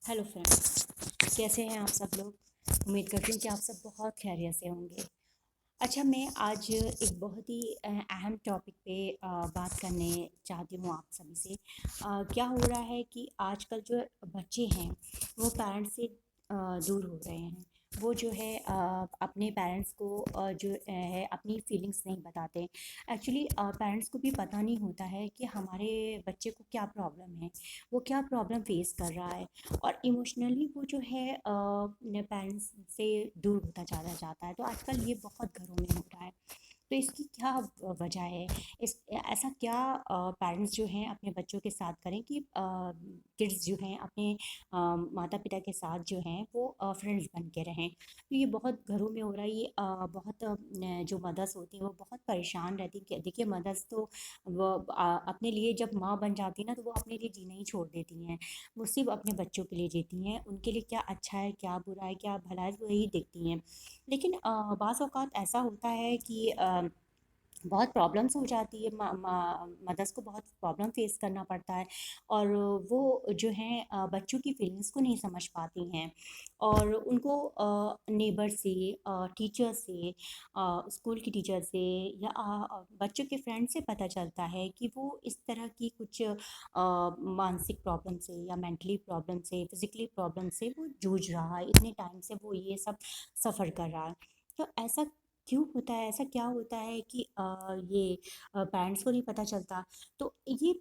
Hello friends, कैसे हैं आप सब लोग। उम्मीद करती हूँ कि आप सब बहुत खैरियत से होंगे। अच्छा, मैं आज एक बहुत ही अहम टॉपिक पे बात करने चाहती हूँ आप सभी से। क्या हो रहा है कि आजकल जो बच्चे हैं वो पेरेंट्स से दूर हो रहे हैं। वो जो है अपने पेरेंट्स को जो है अपनी फीलिंग्स नहीं बताते। एक्चुअली पेरेंट्स को भी पता नहीं होता है कि हमारे बच्चे को क्या प्रॉब्लम है, वो क्या प्रॉब्लम फेस कर रहा है। और इमोशनली वो जो है अपने पेरेंट्स से दूर होता चला जाता है। तो आजकल ये बहुत घरों में हो रहा है। तो इसकी क्या वजह है? इस ऐसा क्या पेरेंट्स जो हैं अपने बच्चों के साथ करें कि किड्स जो हैं अपने माता पिता के साथ जो हैं वो फ्रेंड्स बन के रहें। तो ये बहुत घरों में हो रहा है। ये बहुत जो मदर्स होती हैं वो बहुत परेशान रहती हैं। देखिए, मदर्स तो वो अपने लिए जब माँ बन जाती है ना, तो वो अपने लिए जीना ही छोड़ देती हैं। वो सिर्फ अपने बच्चों के लिए जीती हैं। उनके लिए क्या अच्छा है, क्या बुरा है, क्या भला है, वो यही देखती हैं। लेकिन बाज़ औक़ात ऐसा होता है कि बहुत प्रॉब्लम्स हो जाती है। मदर्स को बहुत प्रॉब्लम फेस करना पड़ता है। और वो जो हैं बच्चों की फीलिंग्स को नहीं समझ पाती हैं। और उनको नेबर से, टीचर से, स्कूल की टीचर से या बच्चों के फ्रेंड से पता चलता है कि वो इस तरह की कुछ मानसिक प्रॉब्लम से या मेंटली प्रॉब्लम से, फिज़िकली प्रॉब्लम से वो जूझ रहा है। इतने टाइम से वो ये सब सफ़र कर रहा है। तो ऐसा क्यों होता है? ऐसा क्या होता है कि ये पेरेंट्स को नहीं पता चलता? तो ये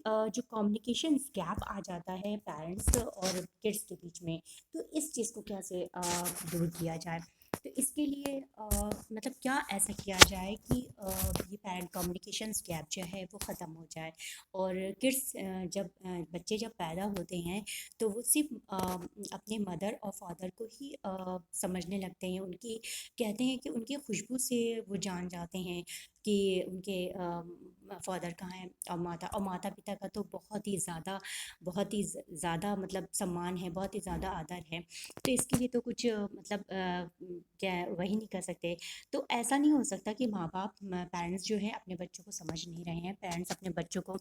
जो कम्युनिकेशंस गैप आ जाता है पेरेंट्स और किड्स के बीच में, तो इस चीज़ को कैसे दूर किया जाए? तो इसके लिए मतलब क्या ऐसा किया जाए कि ये पेरेंट कम्युनिकेशंस गैप जो है वो ख़त्म हो जाए। और किड्स जब बच्चे जब पैदा होते हैं, तो वो सिर्फ़ अपने मदर और फादर को ही समझने लगते हैं। उनकी कहते हैं कि उनकी खुशबू से वो जान जाते हैं कि उनके फादर कहाँ हैं। और माता पिता का तो बहुत ही ज़्यादा मतलब सम्मान है, बहुत ही ज़्यादा आदर है। तो इसके लिए तो कुछ मतलब क्या वही नहीं कर सकते। तो ऐसा नहीं हो सकता कि माँ बाप पेरेंट्स जो हैं अपने बच्चों को समझ नहीं रहे हैं। पेरेंट्स अपने बच्चों को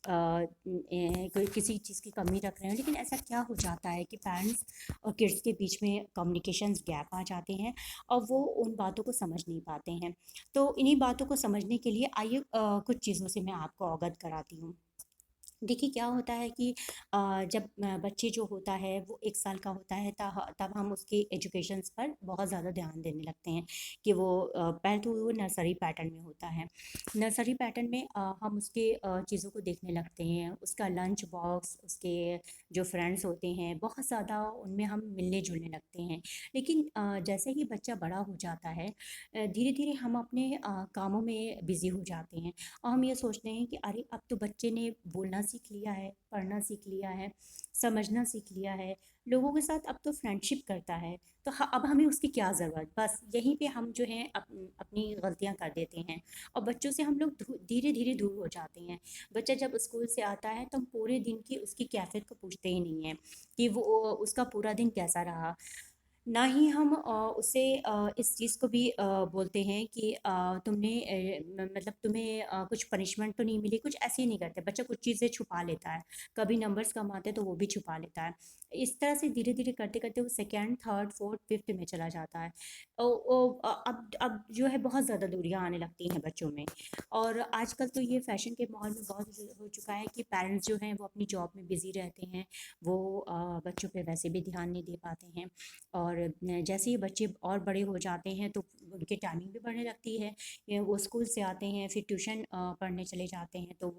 कोई किसी चीज़ की कमी रख रहे हैं। लेकिन ऐसा क्या हो जाता है कि पेरेंट्स और किड्स के बीच में कम्युनिकेशंस गैप आ जाते हैं और वो उन बातों को समझ नहीं पाते हैं। तो इन्हीं बातों को समझने के लिए आइए कुछ चीज़ों से मैं आपको अवगत कराती हूँ। देखिए, क्या होता है कि जब बच्चे जो होता है वो 1 साल का होता है, तब हम उसके एजुकेशंस पर बहुत ज़्यादा ध्यान देने लगते हैं कि वो पहले तो वो नर्सरी पैटर्न में होता है। नर्सरी पैटर्न में हम उसके चीज़ों को देखने लगते हैं, उसका लंच बॉक्स, उसके जो फ्रेंड्स होते हैं, बहुत ज़्यादा उनमें हम मिलने-जुलने लगते हैं। लेकिन जैसे ही बच्चा बड़ा हो जाता है, धीरे-धीरे हम अपने कामों में बिज़ी हो जाते हैं। और हम ये सोचते हैं कि अरे, अब तो बच्चे ने बोलना सीख लिया है, पढ़ना सीख लिया है, समझना सीख लिया है, लोगों के साथ अब तो फ्रेंडशिप करता है, तो अब हमें उसकी क्या ज़रूरत। बस यहीं पे हम जो है अपनी गलतियां कर देते हैं। और बच्चों से हम लोग धीरे धीरे दूर हो जाते हैं। बच्चा जब स्कूल से आता है तो हम पूरे दिन की उसकी कैफियत को पूछते ही नहीं है कि वो उसका पूरा दिन कैसा रहा। ना ही हम उससे इस चीज़ को भी बोलते हैं कि तुमने मतलब तुम्हें कुछ पनिशमेंट तो नहीं मिली। कुछ ऐसे ही नहीं करते। बच्चा कुछ चीज़ें छुपा लेता है। कभी नंबर्स कम आते हैं तो वो भी छुपा लेता है। इस तरह से धीरे धीरे करते करते वो सेकेंड, थर्ड, फोर्थ, फिफ्थ में चला जाता है। अब जो है बहुत ज़्यादा दूरियां आने लगती हैं बच्चों में। और आजकल तो ये फैशन के माहौल में बहुत हो चुका है कि पेरेंट्स जो हैं वो अपनी जॉब में बिज़ी रहते हैं। वो बच्चों पे वैसे भी ध्यान नहीं दे पाते हैं। और जैसे ही बच्चे और बड़े हो जाते हैं तो उनकी टाइमिंग भी बढ़ने लगती है। वो स्कूल से आते हैं, फिर ट्यूशन पढ़ने चले जाते हैं, तो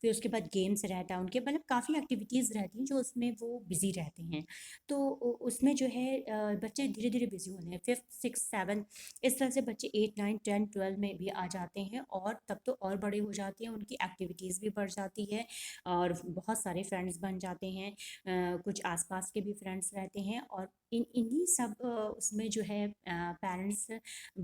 फिर उसके बाद गेम्स रहता है उनके, मतलब काफ़ी एक्टिविटीज़ रहती हैं जो उसमें वो बिज़ी रहते हैं। तो उसमें जो है बच्चे धीरे धीरे बिज़ी होने हैं। फिफ्थ, सिक्स, सेवन, इस तरह से बच्चे एट, नाइन, टेन, ट्वेल्व में भी आ जाते हैं। और तब तो और बड़े हो जाते हैं, उनकी एक्टिविटीज़ भी बढ़ जाती है और बहुत सारे फ्रेंड्स बन जाते हैं। कुछ आसपास के भी फ्रेंड्स रहते हैं। और इन्हीं सब उसमें जो है पेरेंट्स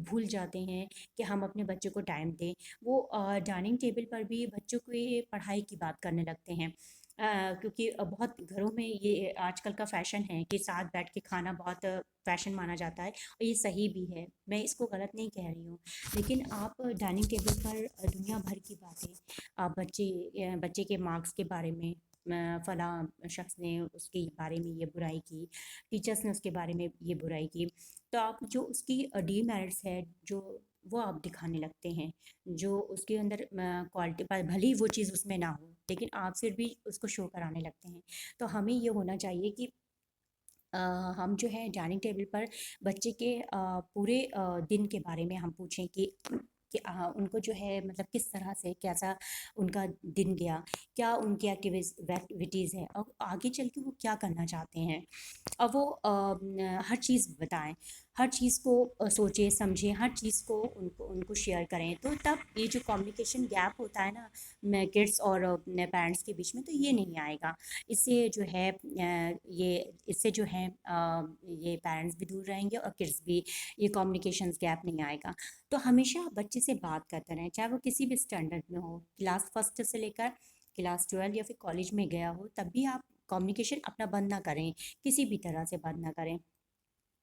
भूल जाते हैं कि हम अपने बच्चों को टाइम दें। वो डाइनिंग टेबल पर भी बच्चों की पढ़ाई की बात करने लगते हैं। क्योंकि बहुत घरों में ये आजकल का फ़ैशन है कि साथ बैठ के खाना बहुत फ़ैशन माना जाता है। और ये सही भी है, मैं इसको गलत नहीं कह रही हूँ। लेकिन आप डाइनिंग टेबल पर दुनिया भर की बातें, आप बच्चे के मार्क्स के बारे में, फ़लाँ शख़्स ने उसके बारे में ये बुराई की, टीचर्स ने उसके बारे में ये बुराई की, तो आप जो उसकी डीमेरिट्स है, जो वो आप दिखाने लगते हैं। जो उसके अंदर क्वालिटी पर भले ही वो चीज़ उसमें ना हो, लेकिन आप फिर भी उसको शो कराने लगते हैं। तो हमें ये होना चाहिए कि अ, हम जो है डाइनिंग टेबल पर बच्चे के पूरे दिन के बारे में हम पूछें कि उनको जो है मतलब किस तरह से कैसा उनका दिन गया, क्या उनकी एक्टिविटीज़ है और आगे चल के वो क्या करना चाहते हैं। अब वो हर चीज़ बताएं, हर चीज़ को सोचें समझें, हर चीज़ को उनको उनको शेयर करें, तो तब ये जो कम्युनिकेशन गैप होता है ना किड्स और पेरेंट्स के बीच में, तो ये नहीं आएगा। इससे जो है ये इससे जो है ये पेरेंट्स भी दूर रहेंगे और किड्स भी, ये कम्युनिकेशंस गैप नहीं आएगा। तो हमेशा बच्चे से बात करते रहें, चाहे वो किसी भी स्टैंडर्ड में हो, क्लास फर्स्ट से लेकर क्लास 12 या फिर कॉलेज में गया हो, तब भी आप कम्युनिकेशन अपना बंद ना करें, किसी भी तरह से बंद ना करें।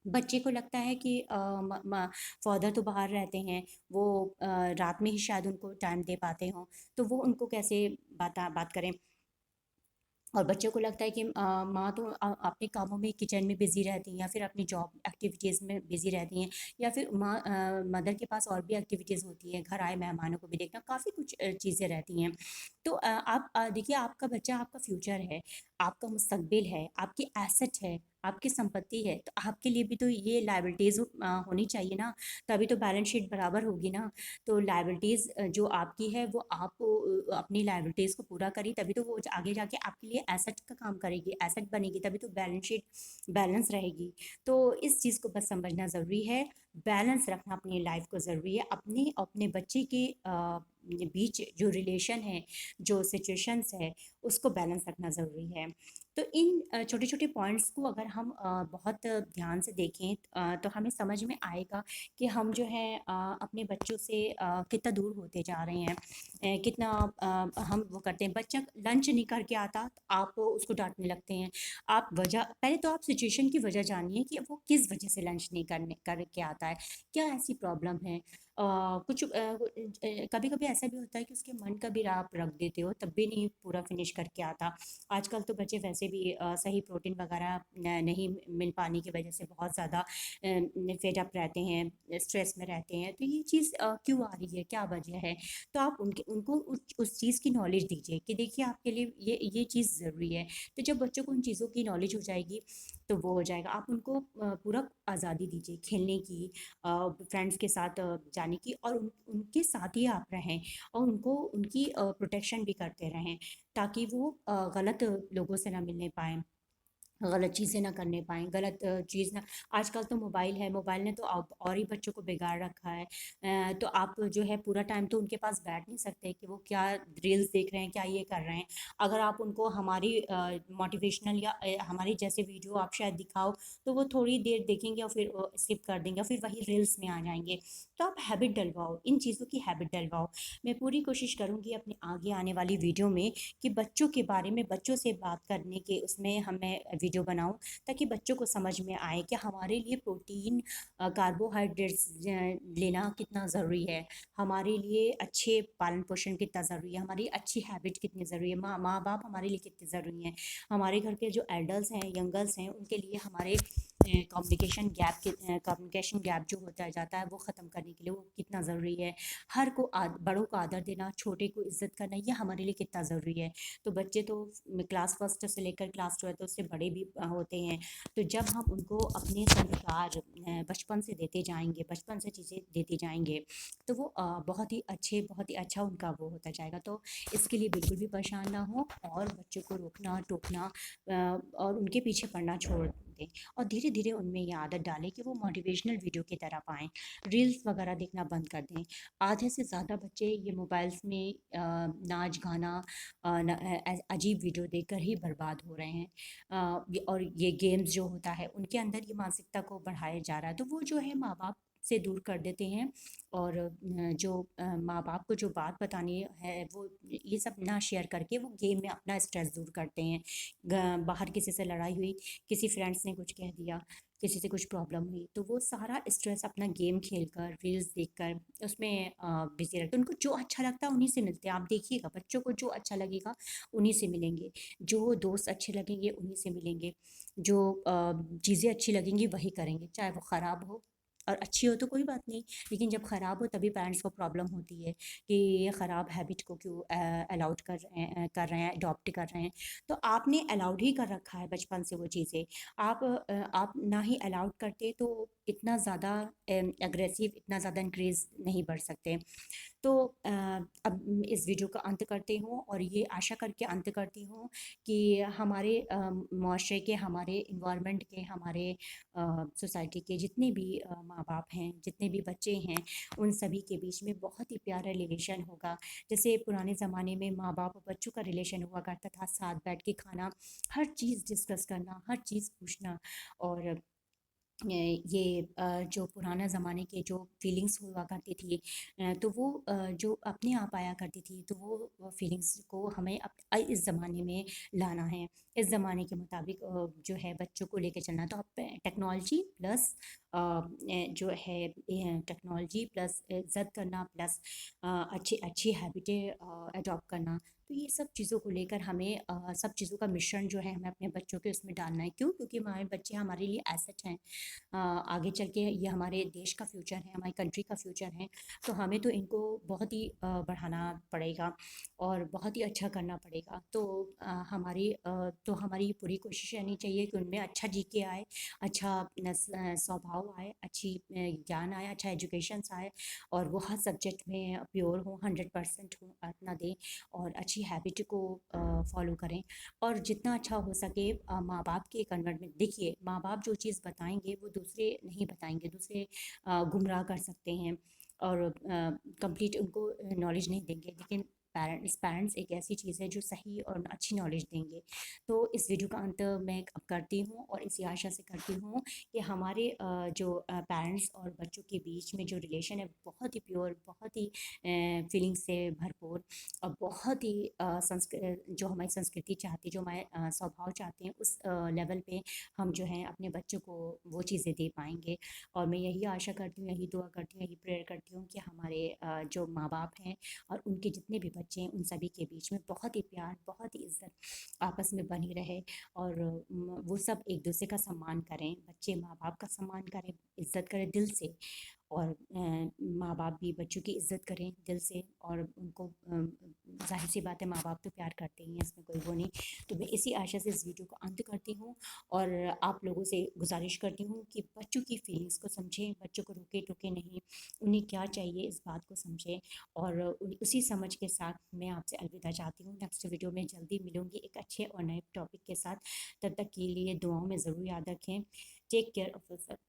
बच्चे को लगता है कि फादर तो बाहर रहते हैं, वो रात में ही शायद उनको टाइम दे पाते हों, तो वो उनको कैसे बात करें। और बच्चों को लगता है कि माँ तो अपने कामों में किचन में बिज़ी रहती हैं या फिर अपनी जॉब एक्टिविटीज़ में बिज़ी रहती हैं, या फिर मदर के पास और भी एक्टिविटीज़ होती हैं, घर आए मेहमानों को भी देखना, काफ़ी कुछ चीज़ें रहती हैं। तो आप देखिए, आपका बच्चा आपका फ्यूचर है, आपका मुस्तकबिल है, आपकी एसेट है, आपकी संपत्ति है, तो आपके लिए भी तो ये लायबिलिटीज़ होनी चाहिए ना, तभी तो बैलेंस शीट बराबर होगी ना। तो लायबिलिटीज़ जो आपकी है वो आप अपनी लायबिलिटीज़ को पूरा करी, तभी तो वो आगे जाके आपके लिए एसेट का काम करेगी, एसेट बनेगी, तभी तो बैलेंस शीट बैलेंस रहेगी। तो इस चीज़ को बस समझना ज़रूरी है, बैलेंस रखना अपनी लाइफ को ज़रूरी है। अपने अपने बच्चे के बीच जो रिलेशन है, जो सिचुएशंस है, उसको बैलेंस रखना ज़रूरी है। तो इन छोटे छोटे पॉइंट्स को अगर हम बहुत ध्यान से देखें, तो हमें समझ में आएगा कि हम जो है अपने बच्चों से कितना दूर होते जा रहे हैं, कितना हम वो करते हैं। बच्चा लंच नहीं करके आता तो आप उसको डांटने लगते हैं। आप वजह पहले तो आप सिचुएशन की वजह जानिए कि वो किस वजह से लंच नहीं करने करके आता है, क्या ऐसी प्रॉब्लम है। कुछ कभी कभी ऐसा भी होता है कि उसके मन का भी आप रख देते हो, तब भी नहीं पूरा फिनिश करके आता। आजकल तो बच्चे वैसे भी सही प्रोटीन वगैरह नहीं मिल पाने की वजह से बहुत ज़्यादा फेड अप रहते हैं, स्ट्रेस में रहते हैं। तो ये चीज़ क्यों आ रही है, क्या वजह है। तो आप उनको उस चीज़ की नॉलेज दीजिए कि देखिए आपके लिए ये चीज़ ज़रूरी है। तो जब बच्चों को उन चीज़ों की नॉलेज हो जाएगी, तो वो हो जाएगा। आप उनको पूरा आज़ादी दीजिए खेलने की, फ्रेंड्स के साथ जाने की, और उनके साथ ही आप रहें और उनको उनकी प्रोटेक्शन भी करते रहें, ताकि वो गलत लोगों से ना मिलने पाएँ, गलत चीज़ें ना करने पाएँ, गलत चीज़ ना। आजकल तो मोबाइल है, मोबाइल ने तो अब और ही बच्चों को बिगाड़ रखा है। तो आप जो है पूरा टाइम तो उनके पास बैठ नहीं सकते कि वो क्या रील्स देख रहे हैं, क्या ये कर रहे हैं। अगर आप उनको हमारी मोटिवेशनल या हमारी जैसे वीडियो आप शायद दिखाओ, तो वो थोड़ी देर देखेंगे और फिर स्किप कर देंगे और फिर वही रील्स में आ जाएँगे। तो आप हैबिट डलवाओ, इन चीज़ों की हैबिट डलवाओ। मैं पूरी कोशिश करूँगी अपने आगे आने वाली वीडियो में कि बच्चों के बारे में, बच्चों से बात करने के उसमें हमें वीडियो बनाऊं, ताकि बच्चों को समझ में आए कि हमारे लिए प्रोटीन, कार्बोहाइड्रेट्स लेना कितना ज़रूरी है, हमारे लिए अच्छे पालन पोषण कितना ज़रूरी है, हमारी अच्छी हैबिट कितनी ज़रूरी है, माँ माँ बाप हमारे लिए कितने ज़रूरी हैं, हमारे घर के जो एल्डर्स हैं, यंगर्स हैं, उनके लिए हमारे कम्युनिकेशन गैप जो होता जाता है वो ख़त्म करने के लिए वो कितना ज़रूरी है। हर को बड़ों को आदर देना, छोटे को इज़्ज़त करना, ये हमारे लिए कितना ज़रूरी है। तो बच्चे तो क्लास फर्स्ट से लेकर क्लास 12 तो उससे बड़े भी होते हैं। तो जब हम उनको अपने संस्कार बचपन से देते जाएंगे, बचपन से चीज़ें देते जाएंगे, तो वो बहुत ही अच्छे, बहुत ही अच्छा उनका वो होता जाएगा। तो इसके लिए बिल्कुल भी परेशान ना हो और बच्चों को रोकना टोकना और उनके पीछे पड़ना छोड़ दें, और धीरे धीरे उनमें ये आदत डालें कि वो मोटिवेशनल वीडियो की तरफ आएँ, रील्स वगैरह देखना बंद कर दें। आधे से ज़्यादा बच्चे ये मोबाइल्स में नाच गाना, अजीब वीडियो देखकर ही बर्बाद हो रहे हैं। और ये गेम्स जो होता है उनके अंदर ये मानसिकता को बढ़ाया जा रहा है, तो वो जो है माँ बाप से दूर कर देते हैं। और जो माँ बाप को जो बात बतानी है वो ये सब ना शेयर करके वो गेम में अपना स्ट्रेस दूर करते हैं। बाहर किसी से लड़ाई हुई, किसी फ्रेंड्स ने कुछ कह दिया, किसी से कुछ प्रॉब्लम हुई, तो वो सारा स्ट्रेस अपना गेम खेल कर, रील्स देख कर उसमें बिजी रहते हैं। उनको जो अच्छा लगता है उन्हीं से मिलते हैं। आप देखिएगा बच्चों को जो अच्छा लगेगा उन्हीं से मिलेंगे, जो दोस्त अच्छे लगेंगे उन्हीं से मिलेंगे, जो चीज़ें अच्छी लगेंगी वही करेंगे, चाहे वो ख़राब हो और अच्छी हो तो कोई बात नहीं। लेकिन जब ख़राब हो तभी पेरेंट्स को प्रॉब्लम होती है कि ये ख़राब हैबिट को क्यों अलाउड कर रहे हैं, अडॉप्ट कर रहे हैं। तो आपने अलाउड ही कर रखा है बचपन से वो चीज़ें। आप ना ही अलाउड करते तो इतना ज़्यादा एग्रेसिव, इतना ज़्यादा इंक्रीज नहीं बढ़ सकते। तो अब इस वीडियो का अंत करती हूँ और ये आशा करके अंत करती हूँ कि हमारे मुआशरे के, हमारे इन्वायरमेंट के, हमारे सोसाइटी के जितने भी माँ बाप हैं, जितने भी बच्चे हैं, उन सभी के बीच में बहुत ही प्यारा रिलेशन होगा। जैसे पुराने ज़माने में माँ बाप और बच्चों का रिलेशन हुआ करता था, साथ बैठ के खाना, हर चीज़ डिस्कस करना, हर चीज़ पूछना। और ये जो पुराना ज़माने के जो फीलिंग्स हुआ करती थी, तो वो जो अपने आप आया करती थी, तो वो फीलिंग्स को हमें इस ज़माने में लाना है। इस ज़माने के मुताबिक जो है बच्चों को लेके चलना। तो आप टेक्नोलॉजी प्लस जो है टेक्नोलॉजी प्लस इज़्ज़त करना प्लस अच्छी अच्छी हैबिटें अडॉप्ट करना। तो ये सब चीज़ों को लेकर हमें सब चीज़ों का मिश्रण जो है हमें अपने बच्चों के उसमें डालना है। क्यों? क्योंकि हमारे बच्चे हमारे लिए एसेट हैं। आगे चल के ये हमारे देश का फ्यूचर है, हमारी कंट्री का फ्यूचर है। तो हमें तो इनको बहुत ही बढ़ाना पड़ेगा और बहुत ही अच्छा करना पड़ेगा। तो तो हमारी पूरी कोशिश रहनी चाहिए कि उनमें अच्छा जीके आए, अच्छा स्वभाव आए, अच्छी ज्ञान आए, अच्छा एजुकेशंस आए और वो हर सब्जेक्ट में प्योर हों, 100% हों, अपना दें और अच्छी हैबिट को फॉलो करें। और जितना अच्छा हो सके माँ बाप के कन्वर्ट में देखिए, माँ बाप जो चीज़ बताएंगे वो दूसरे नहीं बताएंगे, दूसरे गुमराह कर सकते हैं और कंप्लीट उनको नॉलेज नहीं देंगे। लेकिन पेरेंट्स एक ऐसी चीज़ है जो सही और अच्छी नॉलेज देंगे। तो इस वीडियो का अंत मैं अब करती हूँ और इसी आशा से करती हूँ कि हमारे जो पेरेंट्स और बच्चों के बीच में जो रिलेशन है बहुत ही प्योर, बहुत ही फीलिंग से भरपूर और बहुत ही जो हमारी संस्कृति चाहती है, जो हमारे स्वभाव चाहते हैं, उस लेवल पे हम जो है अपने बच्चों को वो चीज़ें दे पाएंगे। और मैं यही आशा करती हूँ, यही दुआ करती हूँ, यही प्रेयर करती हूँ कि हमारे जो माँ बाप हैं और उनके जितने भी बच्चे हैं उन सभी के बीच में बहुत ही प्यार, बहुत ही इज्जत आपस में बनी रहे और वो सब एक दूसरे का सम्मान करें, बच्चे माँ बाप का सम्मान करें, इज्जत करें दिल से। और माँ बाप भी बच्चों की इज्जत करें दिल से और उनको ज़ाहिर सी बात है माँ बाप तो प्यार करते ही हैं, इसमें कोई वो नहीं। तो मैं इसी आशा से इस वीडियो को अंत करती हूँ और आप लोगों से गुजारिश करती हूँ कि बच्चों की फीलिंग्स को समझें, बच्चों को रोके टोके नहीं, उन्हें क्या चाहिए इस बात को समझें। और उसी समझ के साथ मैं आपसे अलविदा चाहती हूँ। नेक्स्ट वीडियो में जल्दी मिलूँगी एक अच्छे और नए टॉपिक के साथ। तब तक के लिए दुआओं में ज़रूर याद रखें। Take care of yourself.